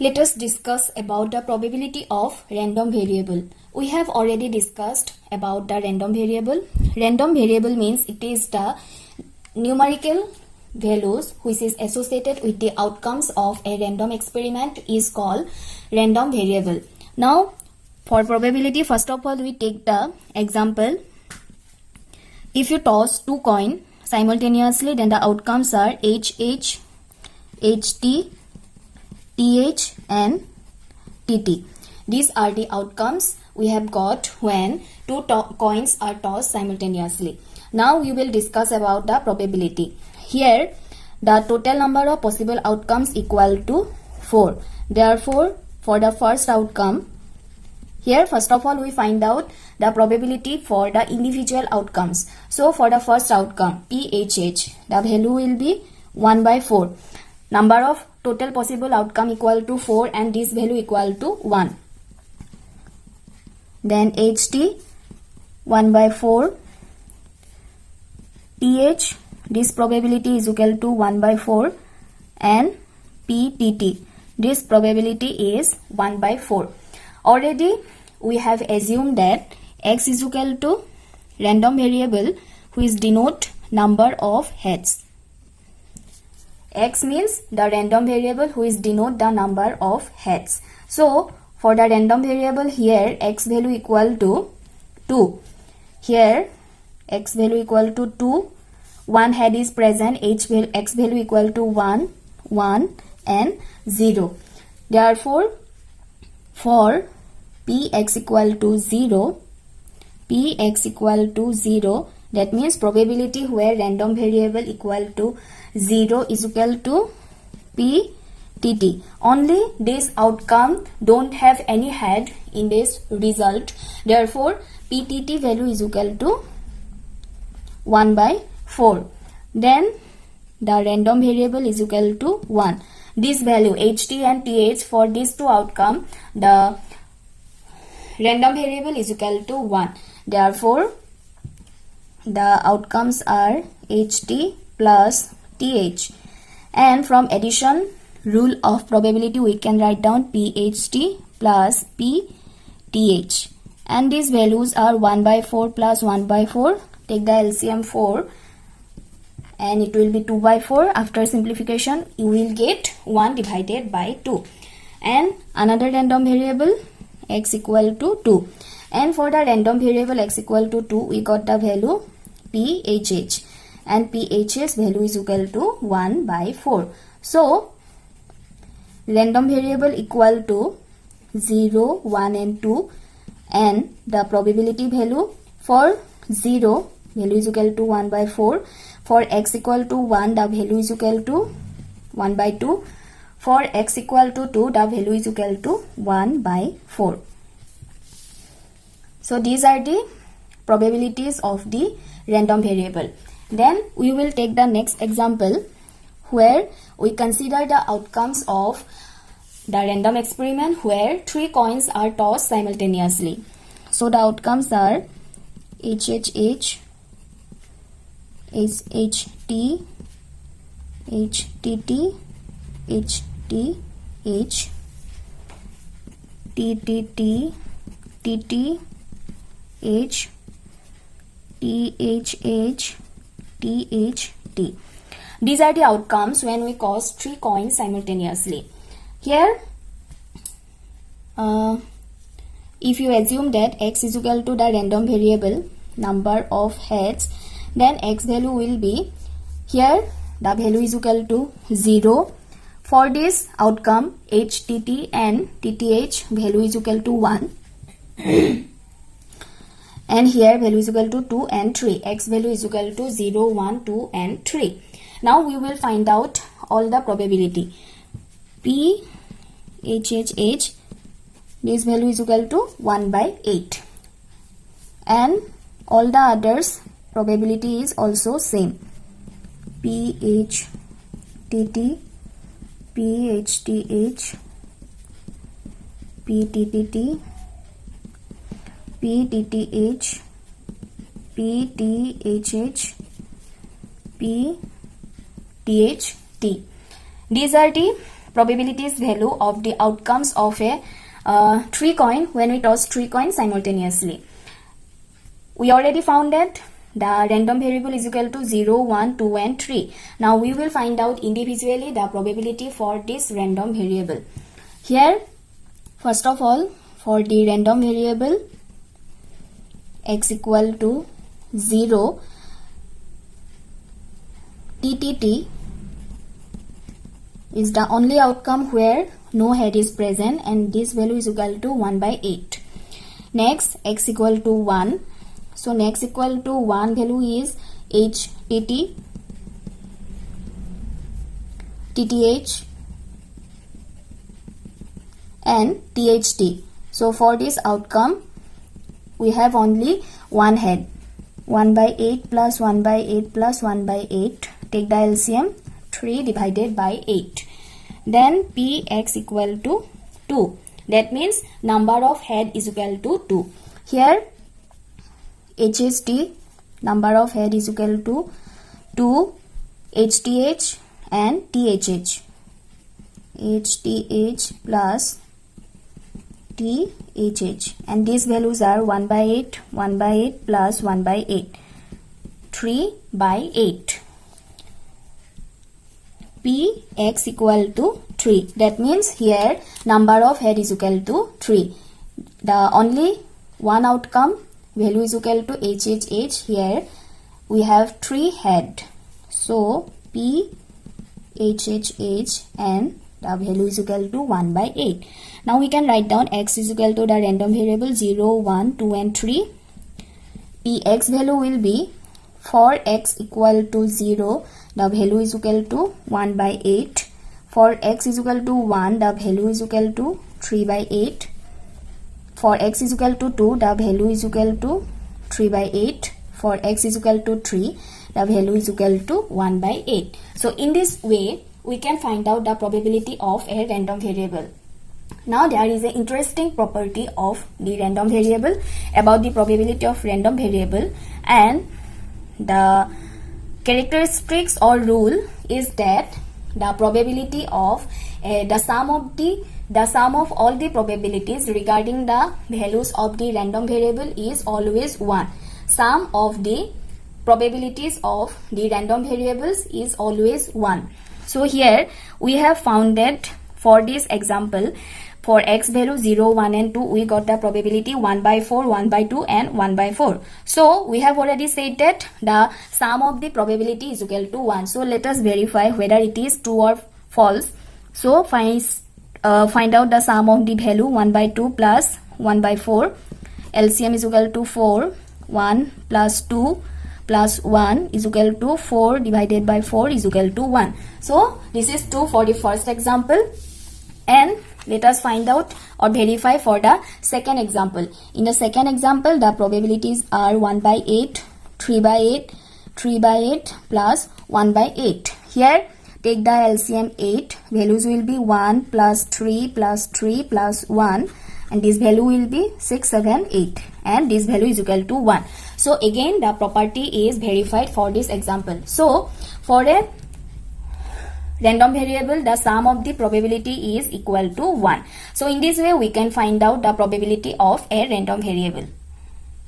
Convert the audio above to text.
Let us discuss about the probability of random variable. We have already discussed about the random variable. Random variable means it is the numerical values which is associated with the outcomes of a random experiment is called random variable. Now for probability, first of all we take the example. If you toss two coins simultaneously, then the outcomes are HH, HT, TH and TT. These are the outcomes we have got when two coins are tossed simultaneously. Now we will discuss about the probability. Here the total number of possible outcomes equal to 4. Therefore, for the first outcome, here first of all we find out the probability for the individual outcomes. So for the first outcome PHH, the value will be 1 by 4. Number of total possible outcome equal to 4 and this value equal to 1. Then HT 1 by 4. TH, this probability is equal to 1 by 4 and PTT, this probability is 1 by 4. Already we have assumed that X is equal to random variable which denote number of heads. X means the random variable which denote the number of heads. So for the random variable here X value equal to 2. Here X value equal to 2. One head is present. X value equal to 1, 1 and 0. Therefore for Px equal to 0, Px equal to 0, that means probability where random variable equal to 0 is equal to PTT. Only this outcome don't have any head in this result. Therefore PTT value is equal to 1 by 4. Then the random variable is equal to 1. This value HT and TH, for these two outcome the random variable is equal to 1. Therefore the outcomes are HT plus TH, and from addition rule of probability we can write down PHT plus PTH, and these values are 1 by 4 plus 1 by 4. Take the LCM 4 and it will be 2 by 4. After simplification you will get 1 divided by 2, and another random variable X equal to 2, and for the random variable X equal to 2 we got the value PHH, and PH's value is equal to 1 by 4. So random variable equal to 0, 1 and 2, and the probability value for 0 value is equal to 1 by 4. For X equal to 1 the value is equal to 1 by 2. For X equal to 2 the value is equal to 1 by 4. So these are the probabilities of the random variable. Then we will take the next example where we consider the outcomes of the random experiment where 3 coins are tossed simultaneously. So the outcomes are HHH, HHT, HTT, HTH, TTT, TTH, THH, THT. These are the outcomes when we toss 3 coins simultaneously. Here if you assume that X is equal to the random variable number of heads, then X value will be, here the value is equal to 0. For this outcome HTT and TTH value is equal to 1 and here value is equal to 2 and 3. X value is equal to 0, 1, 2 and 3. Now we will find out all the probability. PHHH, this value is equal to 1 by 8, and all the others probability is also same. PHTT, PHTH, PTTT, PTTH, PTHH, PTHT. These are the probabilities value of the outcomes of a 3 coin when we toss 3 coins simultaneously. We already found that the random variable is equal to 0, 1, 2 and 3. Now we will find out individually the probability for this random variable. Here, first of all, for the random variable x equal to 0, TTT is the only outcome where no head is present, and this value is equal to 1 by 8. Next, x equal to 1. So next equal to 1 value is HTT, TTH and THT. So for this outcome, we have only one head. 1 by 8 plus 1 by 8 plus 1 by 8. Take the LCM, 3 divided by 8. Then Px equal to 2. That means number of head is equal to 2. Here HST, number of head is equal to 2, HTH and THH. HTH plus THH, and these values are 1 by 8, 1 by 8 plus 1 by 8, 3 by 8. Px equal to 3. That means here number of head is equal to 3. The only one outcome value is equal to HHH. Here we have 3 head. So PHHH and the value is equal to 1 by 8. Now we can write down x is equal to the random variable 0, 1, 2 and 3. Px value will be, for x equal to 0, the value is equal to 1 by 8. For x is equal to 1, the value is equal to 3 by 8. For x is equal to 2, the value is equal to 3 by 8. For x is equal to 3, the value is equal to 1 by 8. So in this way, we can find out the probability of a random variable. Now there is an interesting property of the random variable about the probability of random variable, and the characteristics or rule is that the probability of the sum of all the probabilities regarding the values of the random variable is always 1. Sum of the probabilities of the random variables is always 1. So here we have found that for this example, for x value 0, 1 and 2, we got the probability 1 by 4, 1 by 2 and 1 by 4. So we have already said that the sum of the probability is equal to 1. So let us verify whether it is true or false. So find out the sum of the value 1 by 2 plus 1 by 4. LCM is equal to 4. 1 plus 2 plus 1 is equal to 4 divided by 4 is equal to 1. So this is true for the first example, and let us find out or verify for the second example. In the second example, the probabilities are 1 by 8, 3 by 8, 3 by 8 plus 1 by 8. Here take the LCM 8. Values will be 1 plus 3 plus 3 plus 1, and this value will be 6, 7, 8, and this value is equal to 1. So again the property is verified for this example. So for a random variable, the sum of the probability is equal to 1. So in this way we can find out the probability of a random variable.